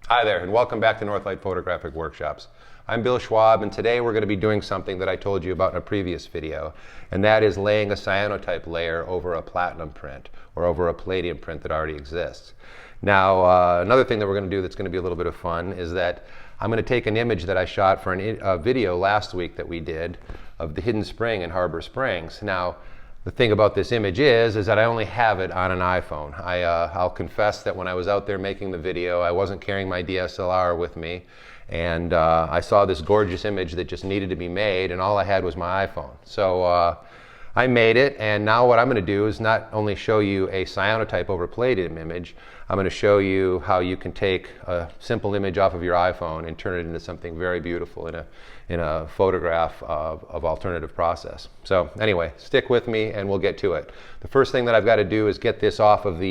Hi there, and welcome back to Northlight Photographic Workshops. I'm Bill Schwab, and today we're going to be doing something that I told you about in a previous video, and that is laying a cyanotype layer over a platinum print or over a palladium print that already exists. Now, another thing that we're going to do that's going to be a little bit of fun is that I'm going to take an image that I shot for a video last week that we did of the hidden spring in Harbor Springs. Now, the thing about this image is that I only have it on an iPhone. I'll confess that when I was out there making the video, I wasn't carrying my DSLR with me, and I saw this gorgeous image that just needed to be made, and all I had was my iPhone. So I made it, and now what I'm going to do is not only show you a cyanotype over palladium image, I'm going to show you how you can take a simple image off of your iPhone and turn it into something very beautiful in a photograph of alternative process. So anyway, stick with me and we'll get to it. The first thing that I've got to do is get this off of my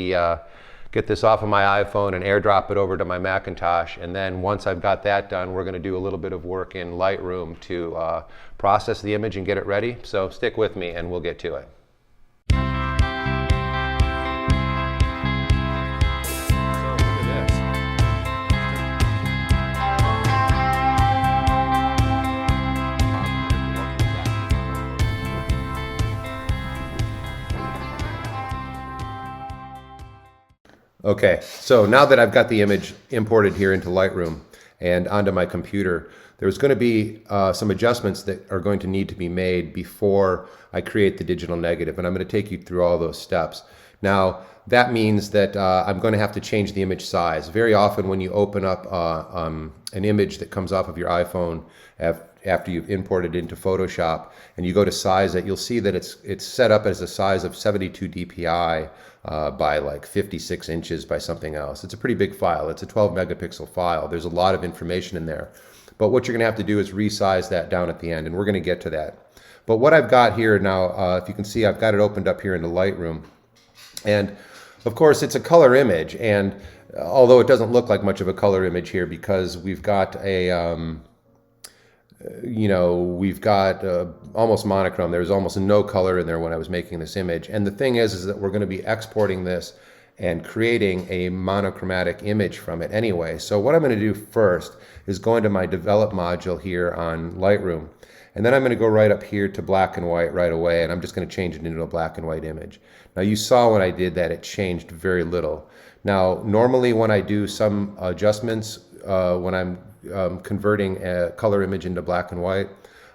iPhone and airdrop it over to my Macintosh, and then once I've got that done, we're going to do a little bit of work in Lightroom to process the image and get it ready. So stick with me and we'll get to it. Okay, so now that I've got the image imported here into Lightroom and onto my computer, there's going to be some adjustments that are going to need to be made before I create the digital negative, and I'm going to take you through all those steps. Now, that means that I'm going to have to change the image size. Very often when you open up an image that comes off of your iPhone after you've imported it into Photoshop and you go to size it, you'll see that it's set up as a size of 72 dpi by like 56 inches by something else. It's a pretty big file. It's a 12 megapixel file. There's a lot of information in there. But what you're going to have to do is resize that down at the end, and we're going to get to that. But what I've got here now, if you can see, I've got it opened up here into Lightroom. And of course, it's a color image, and although it doesn't look like much of a color image here because we've got a almost monochrome. There's almost no color in there when I was making this image. And the thing is that we're going to be exporting this and creating a monochromatic image from it anyway. So what I'm going to do first is go into my develop module here on Lightroom. And then I'm going to go right up here to black and white right away, and I'm just going to change it into a black and white image. Now you saw when I did that, it changed very little. Now normally when I do some adjustments, when I'm converting a color image into black and white,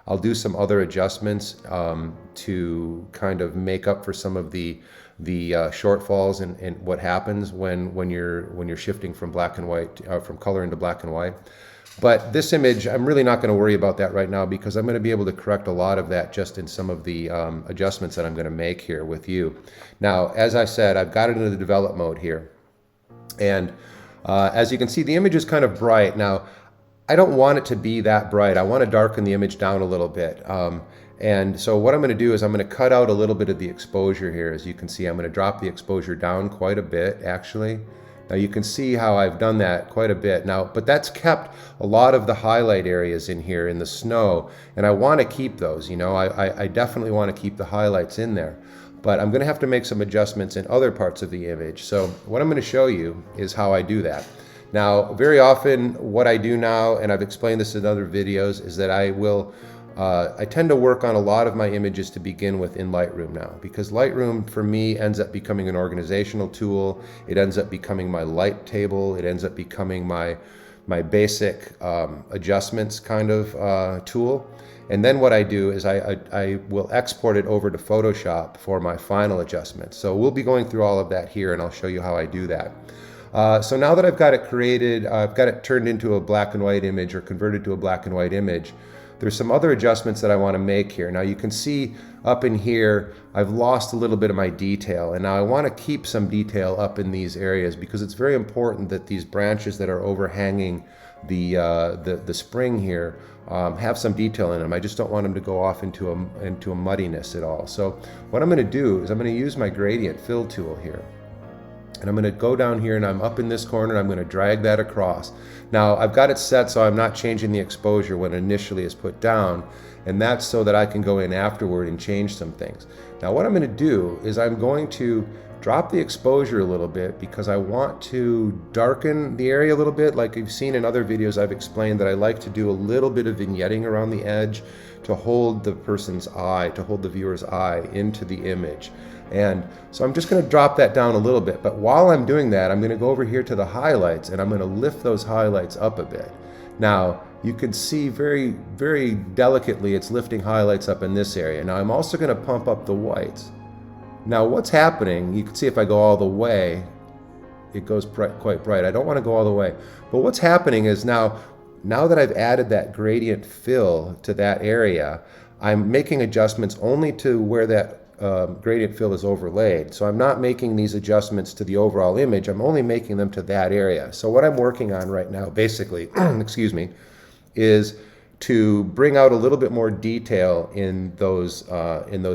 I'll do some other adjustments to kind of make up for some of the shortfalls in what happens when you're shifting from black and white, from color into black and white. But this image, I'm really not going to worry about that right now because I'm going to be able to correct a lot of that just in some of the adjustments that I'm going to make here with you. Now, as I said, I've got it into the develop mode here. And as you can see, the image is kind of bright. Now, I don't want it to be that bright. I want to darken the image down a little bit. And so what I'm going to do is I'm going to cut out a little bit of the exposure here. As you can see, I'm going to drop the exposure down quite a bit, actually. Now you can see how I've done that quite a bit now, but that's kept a lot of the highlight areas in here in the snow, and I want to keep those. I definitely want to keep the highlights in there, but I'm going to have to make some adjustments in other parts of the image. So what I'm going to show you is how I do that. Now, very often what I do now, and I've explained this in other videos, is that I tend to work on a lot of my images to begin with in Lightroom now, because Lightroom for me ends up becoming an organizational tool. It ends up becoming my light table. It ends up becoming my basic adjustments kind of tool. And then what I do is I will export it over to Photoshop for my final adjustments. So we'll be going through all of that here, and I'll show you how I do that. So now that I've got it created, I've got it turned into a black and white image or converted to a black and white image, there's some other adjustments that I want to make here. Now you can see up in here, I've lost a little bit of my detail, and now I want to keep some detail up in these areas because it's very important that these branches that are overhanging the spring here have some detail in them. I just don't want them to go off into a muddiness at all. So what I'm going to do is I'm going to use my gradient fill tool here. And I'm going to go down here, and I'm up in this corner, and I'm going to drag that across. Now I've got it set so I'm not changing the exposure when initially is put down, and that's so that I can go in afterward and change some things. Now what I'm going to do is I'm going to drop the exposure a little bit because I want to darken the area a little bit. Like you've seen in other videos, I've explained that I like to do a little bit of vignetting around the edge to hold the person's eye, to hold the viewer's eye into the image. And so I'm just going to drop that down a little bit. But while I'm doing that, I'm going to go over here to the highlights and I'm going to lift those highlights up a bit. Now, you can see very, very delicately it's lifting highlights up in this area. Now, I'm also going to pump up the whites. Now, what's happening, you can see if I go all the way, it goes quite bright. I don't want to go all the way. But what's happening is now that I've added that gradient fill to that area, I'm making adjustments only to where that gradient fill is overlaid. So I'm not making these adjustments to the overall image. I'm only making them to that area. So what I'm working on right now, basically, excuse me, is to bring out a little bit more detail in those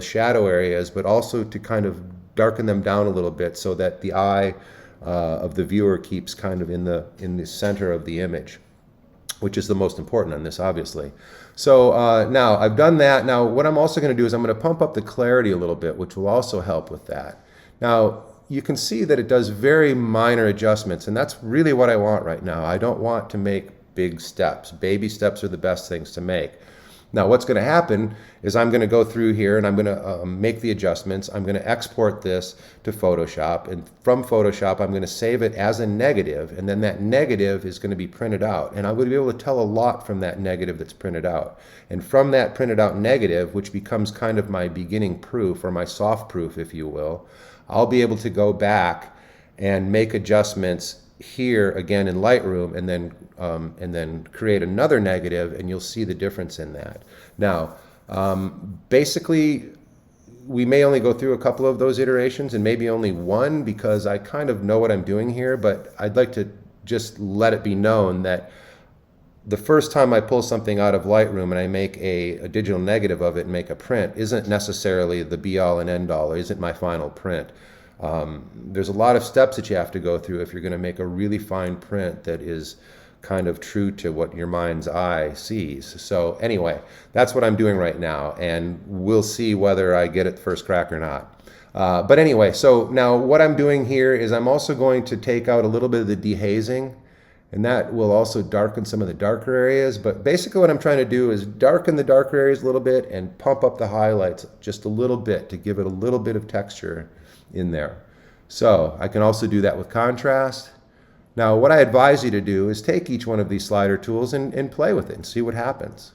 shadow areas, but also to kind of darken them down a little bit so that the eye of the viewer keeps kind of in the center of the image, which is the most important on this, obviously. So now I've done that. Now what I'm also going to do is I'm going to pump up the clarity a little bit, which will also help with that. Now you can see that it does very minor adjustments, and that's really what I want right now. I don't want to make big steps. Baby steps are the best things to make. Now what's going to happen is I'm going to go through here and I'm going to make the adjustments. I'm going to export this to Photoshop, and from Photoshop I'm going to save it as a negative, and then that negative is going to be printed out, and I'm going to be able to tell a lot from that negative that's printed out. And from that printed out negative, which becomes kind of my beginning proof, or my soft proof if you will, I'll be able to go back and make adjustments here again in Lightroom, and then create another negative, and you'll see the difference in that. Now, basically, we may only go through a couple of those iterations, and maybe only one, because I kind of know what I'm doing here, but I'd like to just let it be known that the first time I pull something out of Lightroom and I make a digital negative of it and make a print isn't necessarily the be-all and end-all, or isn't my final print. There's a lot of steps that you have to go through if you're going to make a really fine print that is kind of true to what your mind's eye sees. So anyway, that's what I'm doing right now, and we'll see whether I get it first crack or not. But anyway, so now what I'm doing here is I'm also going to take out a little bit of the dehazing, and that will also darken some of the darker areas. But basically what I'm trying to do is darken the darker areas a little bit and pump up the highlights just a little bit to give it a little bit of texture in there. So I can also do that with contrast. Now what I advise you to do is take each one of these slider tools and play with it and see what happens.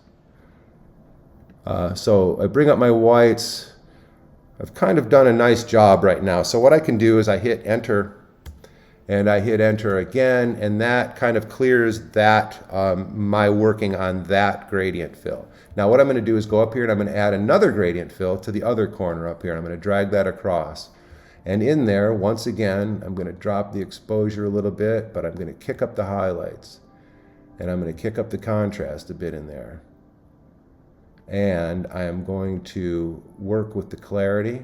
So I bring up my whites. I've kind of done a nice job right now. So what I can do is I hit enter, and I hit enter again, and that kind of clears that my working on that gradient fill. Now what I'm going to do is go up here and I'm going to add another gradient fill to the other corner up here. I'm going to drag that across. And in there, once again, I'm going to drop the exposure a little bit, but I'm going to kick up the highlights. And I'm going to kick up the contrast a bit in there. And I am going to work with the clarity.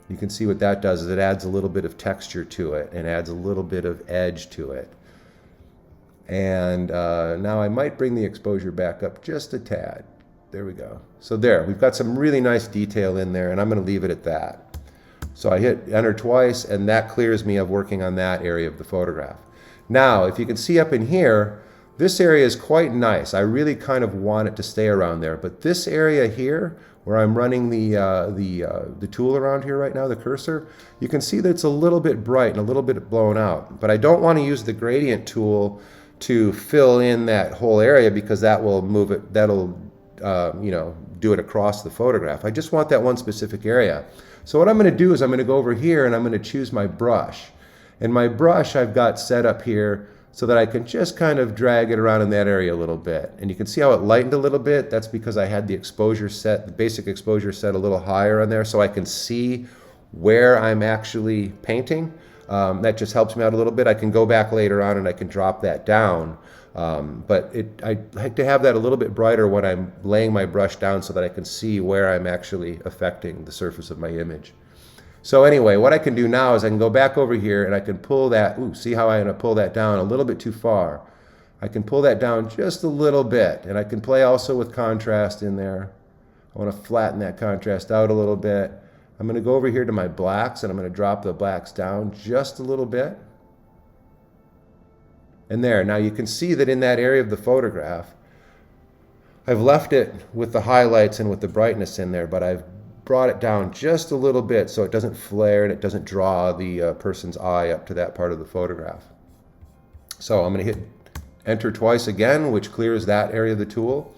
You can see what that does is it adds a little bit of texture to it and adds a little bit of edge to it. And now I might bring the exposure back up just a tad. There we go. So there, we've got some really nice detail in there, and I'm going to leave it at that. So I hit enter twice, and that clears me of working on that area of the photograph. Now, if you can see up in here, this area is quite nice. I really kind of want it to stay around there, but this area here, where I'm running the tool around here right now, the cursor, you can see that it's a little bit bright and a little bit blown out. But I don't want to use the gradient tool to fill in that whole area, because that will move it, that'll do it across the photograph. I just want that one specific area. So what I'm going to do is I'm going to go over here and I'm going to choose my brush. And my brush I've got set up here so that I can just kind of drag it around in that area a little bit. And you can see how it lightened a little bit. That's because I had the exposure set, the basic exposure set a little higher on there, so I can see where I'm actually painting. That just helps me out a little bit. I can go back later on and I can drop that down. But I like to have that a little bit brighter when I'm laying my brush down so that I can see where I'm actually affecting the surface of my image. So anyway, what I can do now is I can go back over here and I can pull that, see how I'm going to pull that down a little bit too far. I can pull that down just a little bit, and I can play also with contrast in there. I want to flatten that contrast out a little bit. I'm going to go over here to my blacks and I'm going to drop the blacks down just a little bit. And there, now you can see that in that area of the photograph, I've left it with the highlights and with the brightness in there, but I've brought it down just a little bit so it doesn't flare and it doesn't draw the person's eye up to that part of the photograph. So I'm going to hit enter twice again, which clears that area of the tool.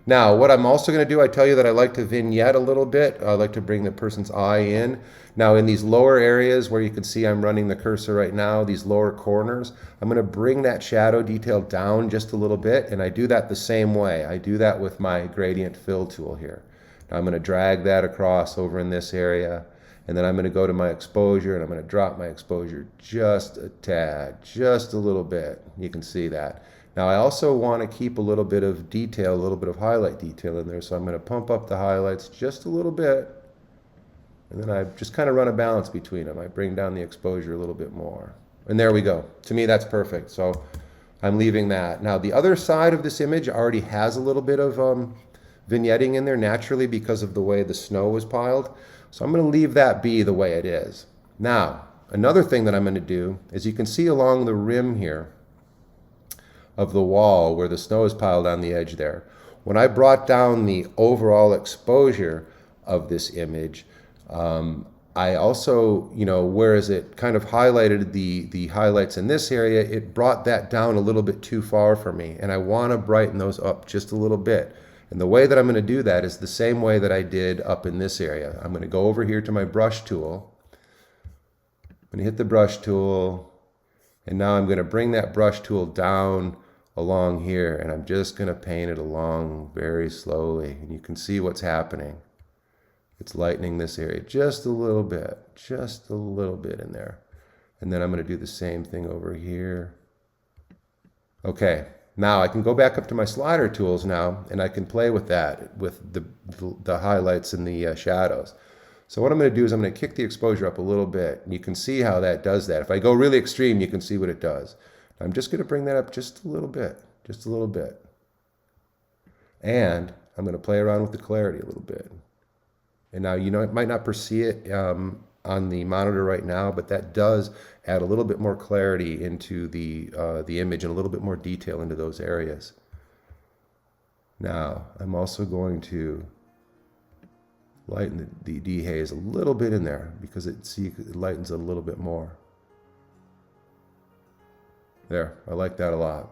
Now, what I'm also going to do, I tell you that I like to vignette a little bit. I like to bring the person's eye in. Now, in these lower areas where you can see I'm running the cursor right now, these lower corners, I'm going to bring that shadow detail down just a little bit, and I do that the same way. I do that with my gradient fill tool here. Now, I'm going to drag that across over in this area, and then I'm going to go to my exposure, and I'm going to drop my exposure just a tad, just a little bit. You can see that. Now I also want to keep a little bit of detail, a little bit of highlight detail in there, so I'm going to pump up the highlights just a little bit, and then I just kind of run a balance between them. I bring down the exposure a little bit more. And there we go. To me, that's perfect. So I'm leaving that. Now the other side of this image already has a little bit of vignetting in there naturally because of the way the snow was piled. So I'm going to leave that be the way it is. Now, another thing that I'm going to do is you can see along the rim here of the wall where the snow is piled on the edge there. When I brought down the overall exposure of this image, I also, whereas it kind of highlighted the highlights in this area, it brought that down a little bit too far for me, and I want to brighten those up just a little bit. And the way that I'm going to do that is the same way that I did up in this area. I'm going to go over here to my brush tool. I'm going to hit the brush tool, and now I'm going to bring that brush tool down along here, and I'm just going to paint it along very slowly, and you can see what's happening. It's lightening this area just a little bit in there. And then I'm going to do the same thing over here. Okay, now I can go back up to my slider tools now, and I can play with that, with the highlights and the shadows. So what I'm going to do is I'm going to kick the exposure up a little bit, and you can see how that does that. If I go really extreme, you can see what it does. I'm just going to bring that up just a little bit, And I'm going to play around with the clarity a little bit. And now, it might not perceive it on the monitor right now, but that does add a little bit more clarity into the image and a little bit more detail into those areas. Now, I'm also going to lighten the dehaze a little bit in there because it lightens it a little bit more. There, I like that a lot.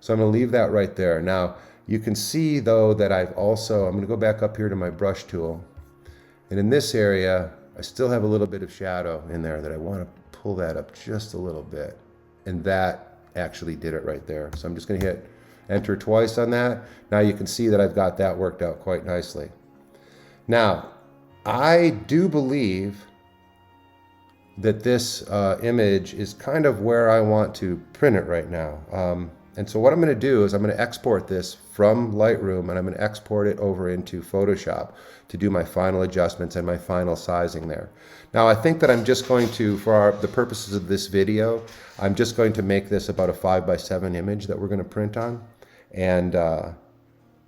So I'm going to leave that right there. Now, you can see though that I'm going to go back up here to my brush tool. And in this area, I still have a little bit of shadow in there that I want to pull that up just a little bit. And that actually did it right there. So I'm just going to hit enter twice on that. Now you can see that I've got that worked out quite nicely. Now, I do believe that this image is kind of where I want to print it right now. And so what I'm going to do is I'm going to export this from Lightroom, and I'm going to export it over into Photoshop to do my final adjustments and my final sizing there. Now I think that I'm just going to, for the purposes of this video, I'm just going to make this about a 5:7 image that we're going to print on. And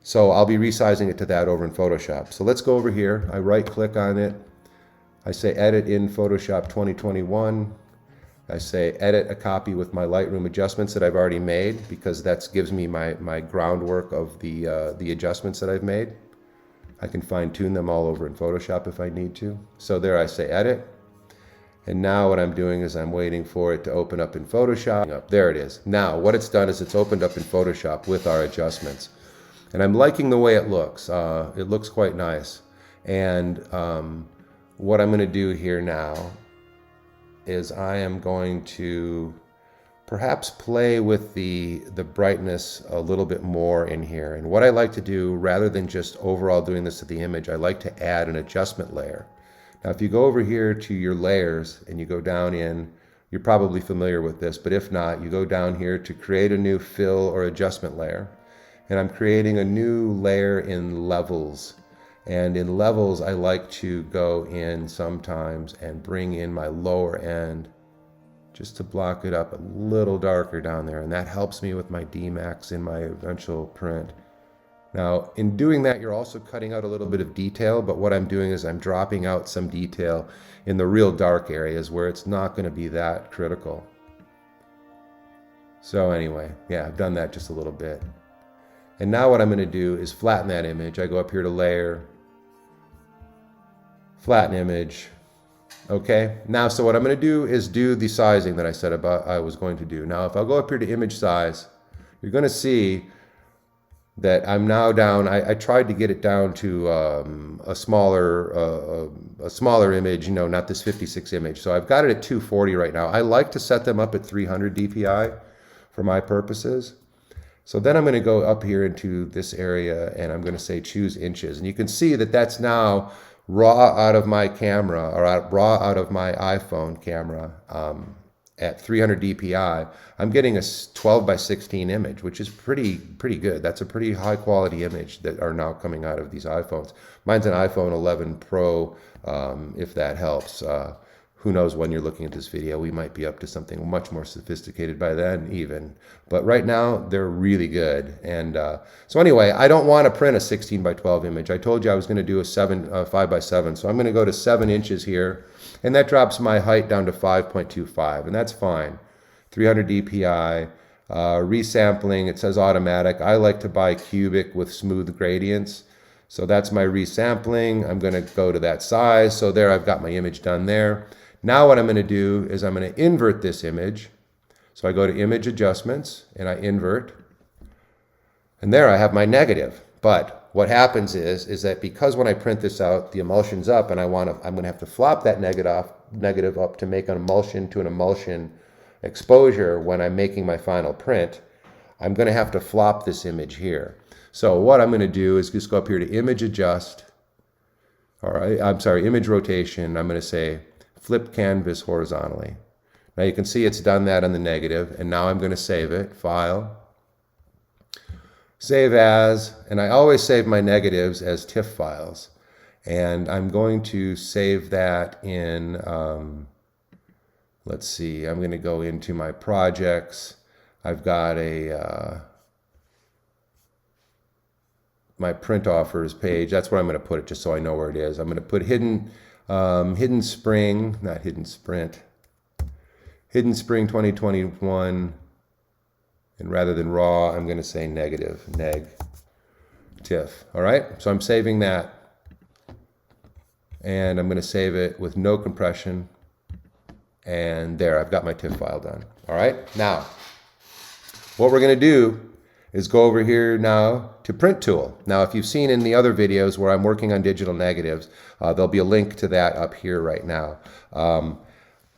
so I'll be resizing it to that over in Photoshop. So let's go over here. I right click on it. I say edit in Photoshop 2021. I say edit a copy with my Lightroom adjustments that I've already made, because that gives me my groundwork of the adjustments that I've made. I can fine tune them all over in Photoshop if I need to. So there I say edit. And now what I'm doing is I'm waiting for it to open up in Photoshop. There it is. Now what it's done is it's opened up in Photoshop with our adjustments. And I'm liking the way it looks. It looks quite nice. And what I'm going to do here now is I am going to perhaps play with the brightness a little bit more in here. And what I like to do, rather than just overall doing this to the image, I like to add an adjustment layer. Now if you go over here to your layers and you go down in, you're probably familiar with this, but if not, you go down here to create a new fill or adjustment layer. And I'm creating a new layer in levels. And in levels, I like to go in sometimes and bring in my lower end just to block it up a little darker down there. And that helps me with my Dmax in my eventual print. Now, in doing that, you're also cutting out a little bit of detail, but what I'm doing is I'm dropping out some detail in the real dark areas where it's not going to be that critical. So anyway, yeah, I've done that just a little bit. And now what I'm going to do is flatten that image. I go up here to Layer, Flatten Image. Okay, now so what I'm going to do is do the sizing that I said about I was going to do. Now if I go up here to Image Size, you're going to see that I'm now down. I tried to get it down to a smaller image, you know, not this 56 image. So I've got it at 240 right now. I like to set them up at 300 DPI for my purposes. So then I'm going to go up here into this area and I'm going to say choose inches. And you can see that that's now raw out of my camera, or raw out of my iPhone camera at 300 DPI. I'm getting a 12 by 16 image, which is pretty good. That's a pretty high quality image that are now coming out of these iPhones. Mine's an iPhone 11 Pro, if that helps. Who knows when you're looking at this video, we might be up to something much more sophisticated by then even. But right now, they're really good. And so anyway, I don't want to print a 16 by 12 image. I told you I was going to do a 5 by 7. So I'm going to go to 7 inches here. And that drops my height down to 5.25. And that's fine. 300 DPI. Resampling, it says automatic. I like to buy cubic with smooth gradients. So that's my resampling. I'm going to go to that size. So there, I've got my image done there. Now what I'm going to do is I'm going to invert this image. So I go to Image Adjustments and I invert. And there I have my negative. But what happens is that because when I print this out, the emulsion's up, and I'm going to have to flop that negative up to make an emulsion to an emulsion exposure when I'm making my final print. I'm going to have to flop this image here. So what I'm going to do is just go up here to Image Adjust. All right, I'm sorry, Image Rotation. I'm going to say Flip Canvas horizontally. Now you can see it's done that on the negative, and now I'm going to save it. File, Save As, and I always save my negatives as TIFF files. And I'm going to save that in, let's see, I'm going to go into my projects. I've got my print offers page. That's where I'm going to put it, just so I know where it is. I'm going to put hidden spring, not hidden sprint, hidden spring 2021, and rather than raw, I'm going to say negative, neg, TIFF. All right, so I'm saving that, and I'm going to save it with no compression, and there, I've got my TIFF file done. All right, now, what we're going to do is go over here now to Print Tool. Now, if you've seen in the other videos where I'm working on digital negatives, there'll be a link to that up here right now.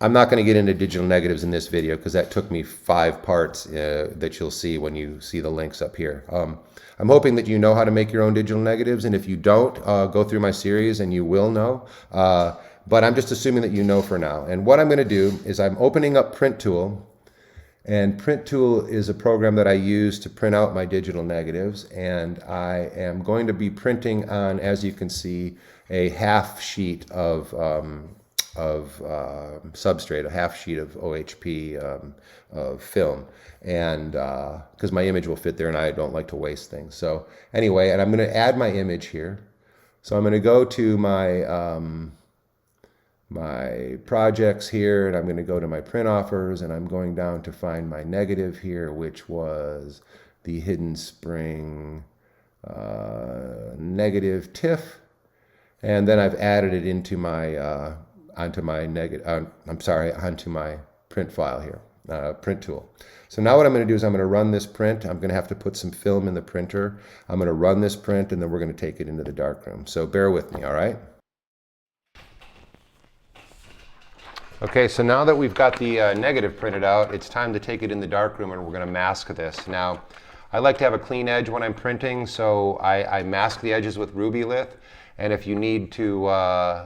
I'm not going to get into digital negatives in this video because that took me 5 parts that you'll see when you see the links up here. I'm hoping that you know how to make your own digital negatives, and if you don't, go through my series and you will know. But I'm just assuming that you know for now. And what I'm going to do is I'm opening up Print Tool. And Print Tool is a program that I use to print out my digital negatives, and I am going to be printing on, as you can see, a half sheet of substrate, a half sheet of OHP of film, and because my image will fit there, and I don't like to waste things. So anyway, and I'm going to add my image here. So I'm going to go to my projects here, and I'm going to go to my print offers, and I'm going down to find my negative here, which was the hidden spring negative TIFF, and then I've added it into my onto my print file here, Print Tool. So now what I'm going to do is I'm going to run this print. I'm going to have to put some film in the printer. I'm going to run this print, and then we're going to take it into the darkroom. So bear with me, all right? Okay, so now that we've got the negative printed out, it's time to take it in the darkroom, and we're going to mask this. Now, I like to have a clean edge when I'm printing, so I mask the edges with Ruby Lith. And if you need to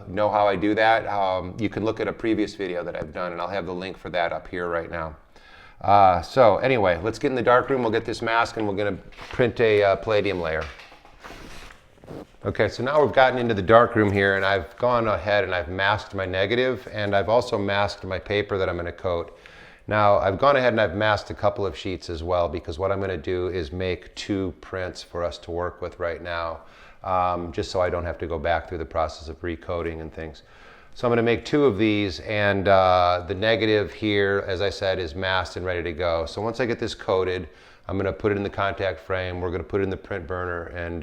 know how I do that, you can look at a previous video that I've done, and I'll have the link for that up here right now. So anyway, let's get in the darkroom. We'll get this mask, and we're going to print a Palladium layer. Okay, so now we've gotten into the darkroom here, and I've gone ahead and I've masked my negative, and I've also masked my paper that I'm going to coat. Now I've gone ahead and I've masked a couple of sheets as well, because what I'm going to do is make 2 prints for us to work with right now, just so I don't have to go back through the process of recoding and things. So I'm going to make 2 of these, and the negative here, as I said, is masked and ready to go. So once I get this coated, I'm going to put it in the contact frame, we're going to put it in the print burner, and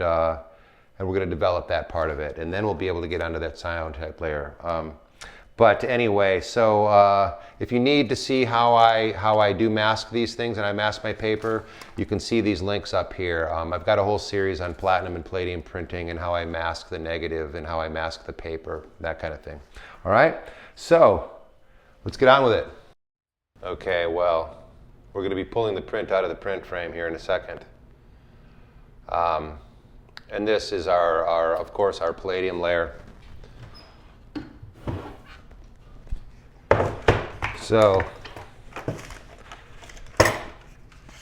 we're going to develop that part of it, and then we'll be able to get onto that cyanotype layer. But anyway, so if you need to see how I do mask these things and I mask my paper, you can see these links up here. I've got a whole series on platinum and palladium printing and how I mask the negative and how I mask the paper, that kind of thing. All right, so let's get on with it. Okay, well, we're going to be pulling the print out of the print frame here in a second. And this is of course, our palladium layer. So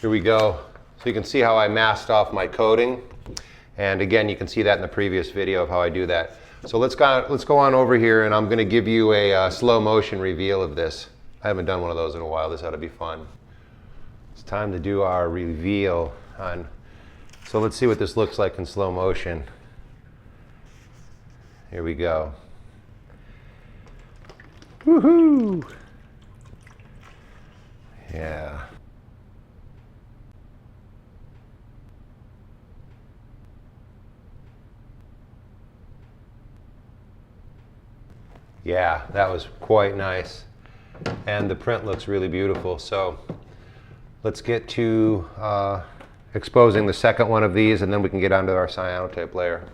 here we go. So you can see how I masked off my coating, and again you can see that in the previous video of how I do that. So let's go on over here, and I'm going to give you a slow motion reveal of this. I haven't done one of those in a while. This ought to be fun. It's time to do our reveal on. So let's see what this looks like in slow motion. Here we go. Woohoo! Yeah. Yeah, that was quite nice. And the print looks really beautiful. So let's get to exposing the second one of these, and then we can get onto our cyanotype layer.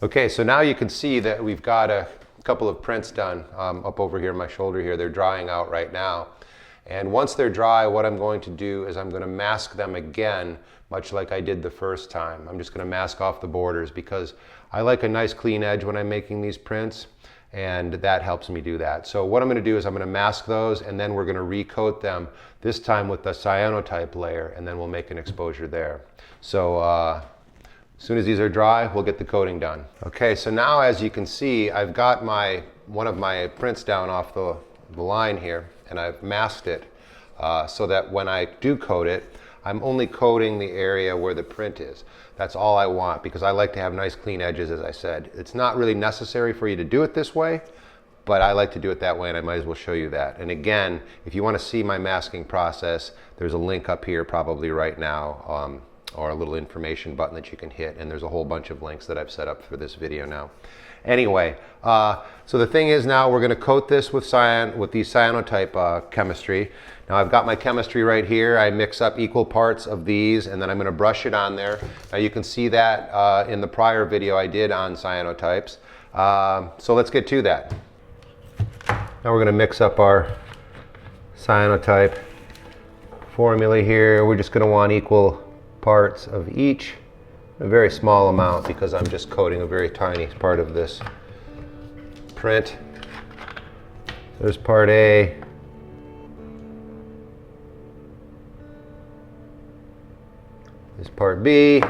Okay, so now you can see that we've got a couple of prints done up over here on my shoulder here. They're drying out right now. And once they're dry, what I'm going to do is I'm going to mask them again, much like I did the first time. I'm just going to mask off the borders because I like a nice clean edge when I'm making these prints, and that helps me do that. So what I'm going to do is I'm going to mask those, and then we're going to recoat them, this time with the cyanotype layer, and then we'll make an exposure there. So as soon as these are dry, we'll get the coating done. Okay, so now as you can see, I've got one of my prints down off the line here, and I've masked it so that when I do coat it, I'm only coating the area where the print is. That's all I want, because I like to have nice clean edges, as I said. It's not really necessary for you to do it this way, but I like to do it that way, and I might as well show you that. And again, if you want to see my masking process, there's a link up here probably right now, or a little information button that you can hit, and there's a whole bunch of links that I've set up for this video now. Anyway, so the thing is, now we're going to coat this with the cyanotype chemistry. Now I've got my chemistry right here. I mix up equal parts of these, and then I'm going to brush it on there. Now you can see that in the prior video I did on cyanotypes. So let's get to that. Now we're going to mix up our cyanotype formula here. We're just going to want equal parts of each, a very small amount, because I'm just coating a very tiny part of this print. There's part A. There's part B.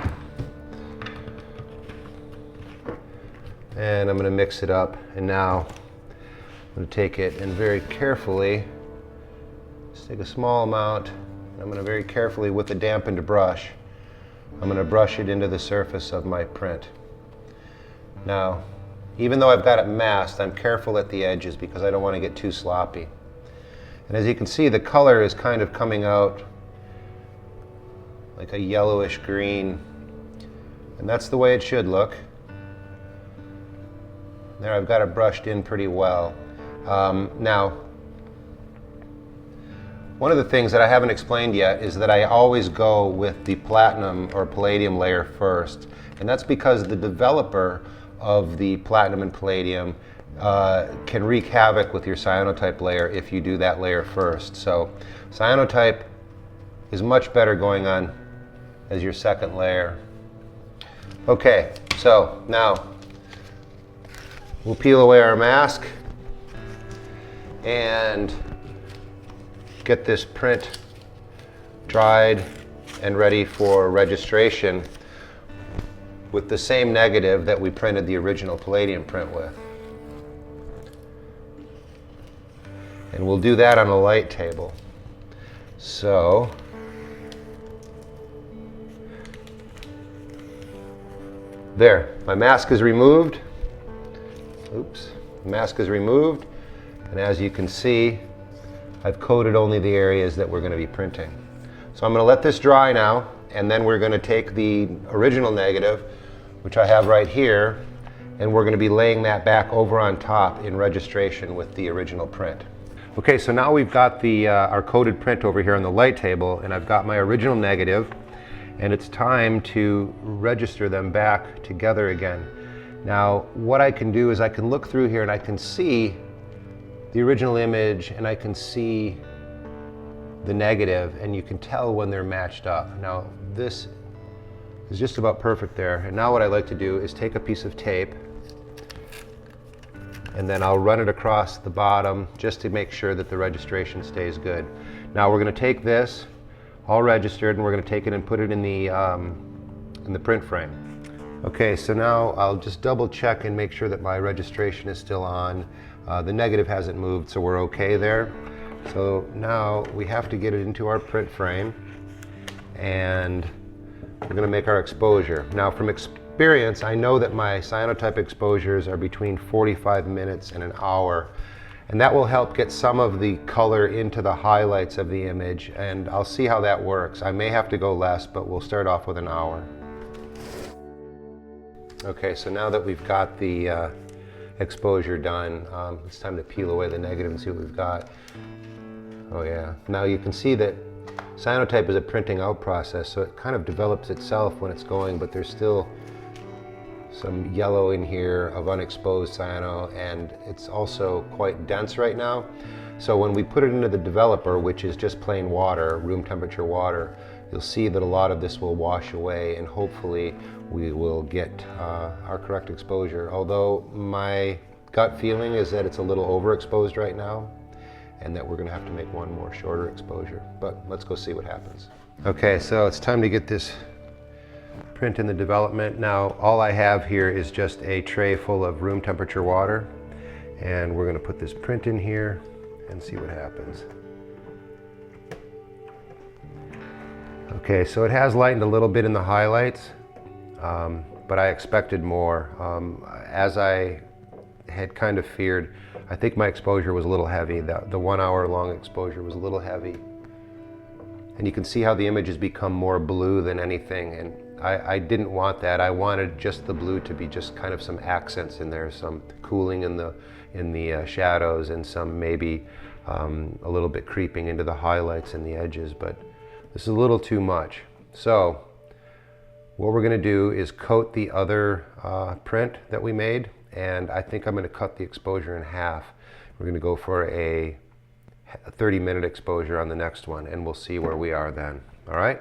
And I'm going to mix it up, and now I'm going to take it and very carefully, just take a small amount, and I'm going to very carefully, with a dampened brush, I'm going to brush it into the surface of my print. Now, even though I've got it masked, I'm careful at the edges because I don't want to get too sloppy. And as you can see, the color is kind of coming out like a yellowish green, and that's the way it should look. There, I've got it brushed in pretty well. Now, one of the things that I haven't explained yet is that I always go with the platinum or palladium layer first, and that's because the developer of the platinum and palladium can wreak havoc with your cyanotype layer if you do that layer first. So cyanotype is much better going on as your second layer. Okay, so now we'll peel away our mask and get this print dried and ready for registration with the same negative that we printed the original palladium print with. And we'll do that on a light table. So there, my mask is removed. Oops, the mask is removed. And as you can see, I've coated only the areas that we're going to be printing. So I'm going to let this dry now, and then we're going to take the original negative, which I have right here, and we're going to be laying that back over on top in registration with the original print. Okay, so now we've got the our coated print over here on the light table, and I've got my original negative, and it's time to register them back together again. Now, what I can do is I can look through here and I can see the original image and I can see the negative, and you can tell when they're matched up. Now, this is just about perfect there. And now what I like to do is take a piece of tape and then I'll run it across the bottom just to make sure that the registration stays good. Now we're going to take this, all registered, and we're going to take it and put it in the print frame. Okay, so now I'll just double check and make sure that my registration is still on. The negative hasn't moved, so we're okay there. So now we have to get it into our print frame, and we're going to make our exposure. Now, from experience, I know that my cyanotype exposures are between 45 minutes and an hour, and that will help get some of the color into the highlights of the image, and I'll see how that works. I may have to go less, but we'll start off with an hour. Okay, so now that we've got the exposure done, it's time to peel away the negative and see what we've got. Oh yeah, now you can see that cyanotype is a printing out process, so it kind of develops itself when it's going, but there's still some yellow in here of unexposed cyano, and it's also quite dense right now. So when we put it into the developer, which is just plain water, room temperature water, you'll see that a lot of this will wash away, and hopefully we will get our correct exposure. Although my gut feeling is that it's a little overexposed right now, and that we're going to have to make one more shorter exposure. But let's go see what happens. Okay, so it's time to get this print in the development. Now, all I have here is just a tray full of room temperature water, and we're going to put this print in here and see what happens. Okay, so it has lightened a little bit in the highlights, but I expected more. As I had kind of feared, I think my exposure was a little heavy. The 1 hour long exposure was a little heavy. And you can see how the image has become more blue than anything, and I didn't want that. I wanted just the blue to be just kind of some accents in there, some cooling in the shadows, and some maybe a little bit creeping into the highlights and the edges, but this is a little too much. So what we're going to do is coat the other print that we made, and I think I'm going to cut the exposure in half. We're going to go for a 30-minute exposure on the next one, and we'll see where we are then. All right?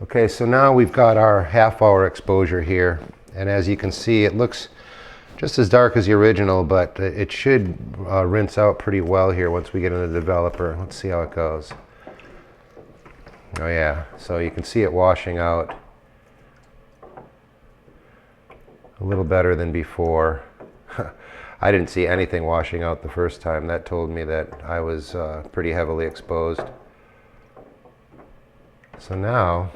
Okay, so now we've got our half-hour exposure here, and as you can see, it looks just as dark as the original, but it should rinse out pretty well here once we get in the developer. Let's see how it goes. Oh yeah, so you can see it washing out a little better than before. I didn't see anything washing out the first time. That told me that I was pretty heavily exposed. So now,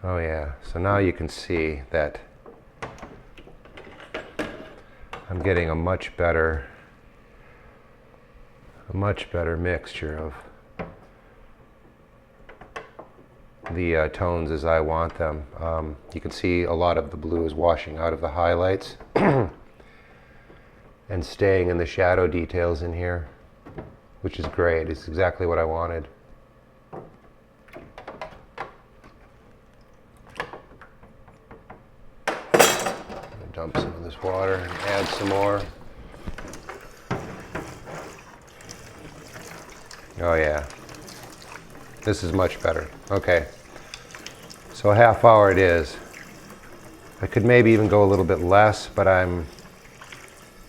oh yeah, so now you can see that I'm getting a much better mixture of the tones as I want them. You can see a lot of the blue is washing out of the highlights and staying in the shadow details in here, which is great. It's exactly what I wanted. Dump some of this water and add some more. Oh yeah, this is much better. Okay, so a half hour it is. I could maybe even go a little bit less, but I'm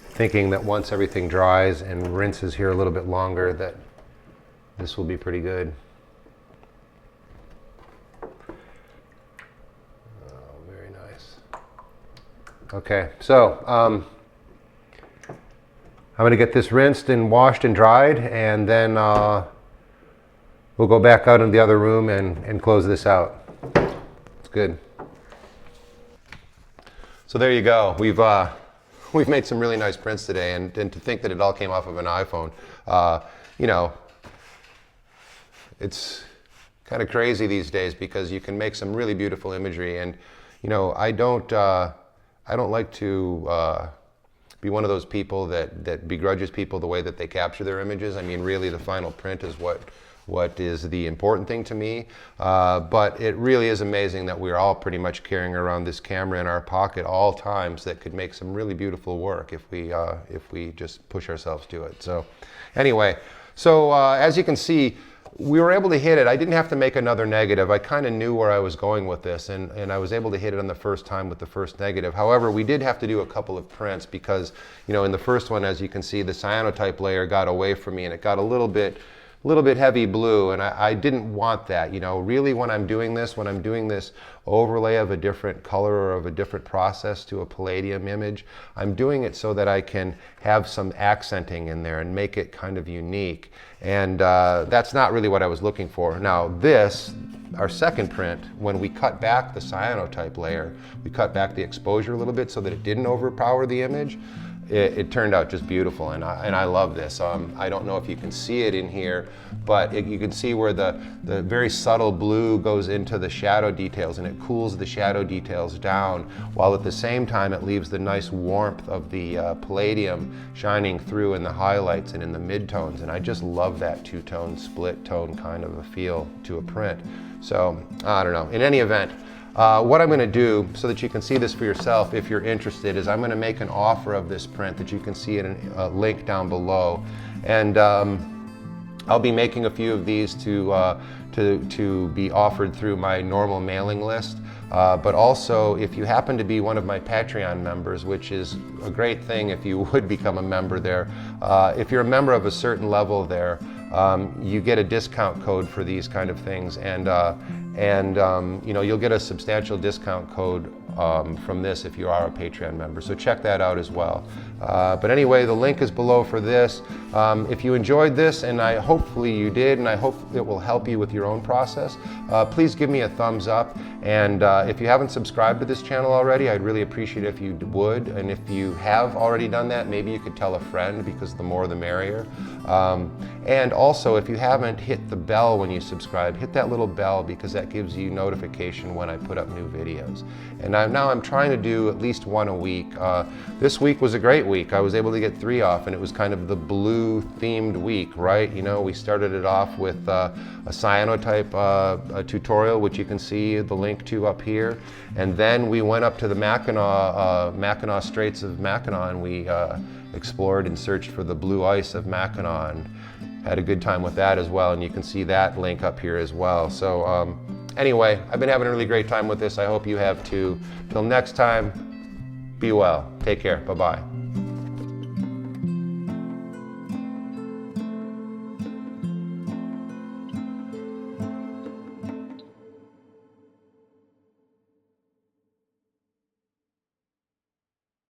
thinking that once everything dries and rinses here a little bit longer, that this will be pretty good. Very nice. Okay, so I'm gonna get this rinsed and washed and dried, and then we'll go back out in the other room and close this out. It's good. So there you go. We've made some really nice prints today, and to think that it all came off of an iPhone, you know, it's kind of crazy these days because you can make some really beautiful imagery. And you know, I don't like to be one of those people that begrudges people the way that they capture their images. I mean, really, the final print is what is the important thing to me. But it really is amazing that we're all pretty much carrying around this camera in our pocket all times that could make some really beautiful work if we just push ourselves to it. So anyway, as you can see, we were able to hit it. I didn't have to make another negative. I kind of knew where I was going with this, and I was able to hit it on the first time with the first negative. However, we did have to do a couple of prints because, you know, in the first one, as you can see, the cyanotype layer got away from me and it got a little bit heavy blue, and I didn't want that. You know, really when I'm doing this overlay of a different color or of a different process to a Palladium image, I'm doing it so that I can have some accenting in there and make it kind of unique. And that's not really what I was looking for. Now this, our second print, when we cut back the cyanotype layer, we cut back the exposure a little bit so that it didn't overpower the image. It turned out just beautiful, and I love this. I don't know if you can see it in here, but you can see where the very subtle blue goes into the shadow details, and it cools the shadow details down, while at the same time it leaves the nice warmth of the Palladium shining through in the highlights and in the midtones. And I just love that two-tone, split tone kind of a feel to a print. So I don't know. In any event, what I'm going to do, so that you can see this for yourself if you're interested, is I'm going to make an offer of this print that you can see in a link down below. And I'll be making a few of these to be offered through my normal mailing list. But also, if you happen to be one of my Patreon members, which is a great thing if you would become a member there, if you're a member of a certain level there, you get a discount code for these kind of things, and you know, you'll get a substantial discount code from this if you are a Patreon member. So check that out as well. But anyway, the link is below for this. If you enjoyed this, and hopefully you did, and I hope it will help you with your own process, please give me a thumbs up. And if you haven't subscribed to this channel already, I'd really appreciate it if you would. And if you have already done that, maybe you could tell a friend, because the more the merrier. And also, if you haven't hit the bell when you subscribe, hit that little bell, because that gives you notification when I put up new videos. And now I'm trying to do at least one a week. This week was a great week. I was able to get 3 off, and it was kind of the blue themed week, right? You know, we started it off with a cyanotype tutorial, which you can see the link to up here. And then we went up to the Mackinac Straits of Mackinac, and we explored and searched for the blue ice of Mackinac, and had a good time with that as well. And you can see that link up here as well. So anyway, I've been having a really great time with this. I hope you have too. Till next time, be well. Take care. Bye-bye.